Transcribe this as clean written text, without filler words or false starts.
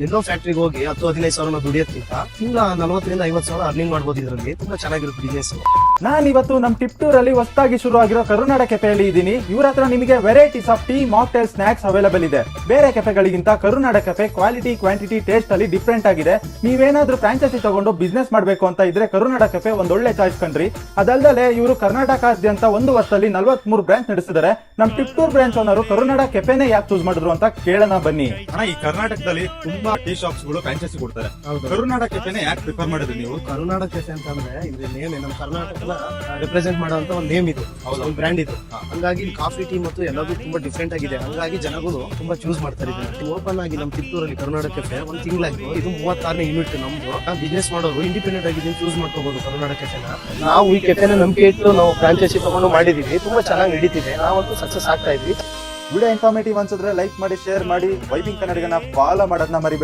ಎಲ್ಲೋ ಫ್ಯಾಕ್ಟ್ರಿಗೆ ಹೋಗಿ 10-15 ಸಾವಿರ ದುಡಿಯೋದ್ಕಿಂತ ತಿಂಗಳ 40-50 ಸಾವಿರ ಅರ್ನಿಂಗ್ ಮಾಡ್ಬೋದು. ಇದರಲ್ಲಿ ತುಂಬಾ ಚೆನ್ನಾಗಿರುತ್ತೆ ಬಿಸ್ನೆಸ್. ನಾನು ಇವತ್ತು ನಮ್ಮ ಟಿಪ್ಟೂರ್ ಅಲ್ಲಿ ಹೊಸದಾಗಿ ಶುರು ಆಗಿರೋ ಕರುನಾಡ ಕೆಫೆಯಲ್ಲಿ ಇದ್ದೀನಿ. ಇವ್ರ ಹತ್ರ ನಿಮಗೆ varieties of tea, mocktail, snacks available ಇದೆ. ಬೇರೆ ಕೆಫೆಗಳಿಗಿಂತ ಕರುನಾಡ ಕೆಫೆ ಕ್ವಾಲಿಟಿ, ಕ್ವಾಂಟಿಟಿ, ಟೇಸ್ಟ್ ಅಲ್ಲಿ ಡಿಫ್ರೆಂಟ್ ಆಗಿದೆ. ನೀವೇನಾದ್ರೂ ಫ್ರಾಂಚೈಸಿ ತಗೊಂಡು ಬಿಸ್ನೆಸ್ ಮಾಡಬೇಕು ಅಂತ ಇದ್ರೆ ಕರುನಾಡ ಕೆಫೆ ಒಂದೊಳ್ಳೆ ಚಾಯ್ಸ್ ಕಣ್ರಿ. ಅದಲ್ಲದೆ ಇವರು ಕರ್ನಾಟಕಾದ್ಯಂತ 1 ವರ್ಷದಲ್ಲಿ 43 ಬ್ರಾಂಚ್ ನಡೆಸಿದ್ದಾರೆ. ನಮ್ಮ ಟಿಪ್ಟೂರ್ ಬ್ರಾಂಚ್ ಓನರು ಕರುನಾಡ ಕೆಫೆನೇ ಯಾಕೆ ಚೂಸ್ ಮಾಡಿದ್ರು ಅಂತ ಕೇಳೋಣ ಬನ್ನಿ. ಈ ಕರ್ನಾಟಕದಲ್ಲಿ ತುಂಬಾ ಟೀ ಶಾಪ್ಸ್ ಗಳು ಫ್ರಾಂಚೈಸಿ ಕೊಡ್ತಾರೆ. ಕರುನಾಡ ಕೆಫೆನೇ ಯಾಕೆ ಪ್ರಿಫರ್ ಮಾಡಿದ್ರಿ ನೀವು? ಕರುನಾಡ ಕೆಫೆ ಅಂತಂದ್ರೆ ಇದು ನೇಮ್ ನಮ್ಮ ಕರ್ನಾಟಕನ ರೆಪ್ರೆಸೆಂಟ್ ಮಾಡುವಂತ ಒಂದು ನೇಮ್ ಇದು, ಒಂದು ಬ್ರ್ಯಾಂಡ್ ಇದು. ಹಂಗಾಗಿ ಕಾಫಿ ಟೀ ಮತ್ತು ಎಲ್ಲದೂ ತುಂಬಾ ಡಿಫ್ರೆಂಟ್ ಆಗಿದೆ. ಹಂಗಾಗಿ ಜನಗಳು ತುಂಬಾ ಚೂಸ್ ಮಾಡ್ತಾರೆ. ಓಪನ್ ಆಗಿ ನಮ್ಮ ಕಿತ್ತೂರಲ್ಲಿ ಕರುನಾಡ ಕೆಫೆ 1 ತಿಂಗಳಾಯ್ತು. ಇದು 36ನೇ ಯೂನಿಟ್ ನಮ್ದು. ಬಿಸ್ನೆಸ್ ಮಾಡೋರು ಇಂಡಿಪೆಂಡೆಂಟ್ ಆಗಿ ಚೂಸ್ ಮಾಡ್ಕೋಬಹುದು ಕರುನಾಡ ಕೆಫೆನ. ನಾವು ಈ ಕೆಫೆನ ನಂಬಿಕೆ ಇಟ್ಟು ನಾವು ಫ್ರಾಂಚೈಸಿ ತಗೊಂಡು ಮಾಡಿದೀವಿ. ತುಂಬಾ ಚೆನ್ನಾಗಿ ನಡೀತಿದೆ. ನಾವಂತೂ ಸಕ್ಸಸ್ ಆಗ್ತಾ ಇದ್ವಿ. ವಿಡಿಯೋ ಇನ್ಫಾರ್ಮೇಟಿವ್ ಅನ್ಸಿದ್ರೆ ಲೈಕ್ ಮಾಡಿ, ಶೇರ್ ಮಾಡಿ. ವೈಬಿಂಗ್ ಕನ್ನಡಿಗನ ಫಾಲೋ ಮಾಡೋದನ್ನ ಮರಿಬೇಡಿ.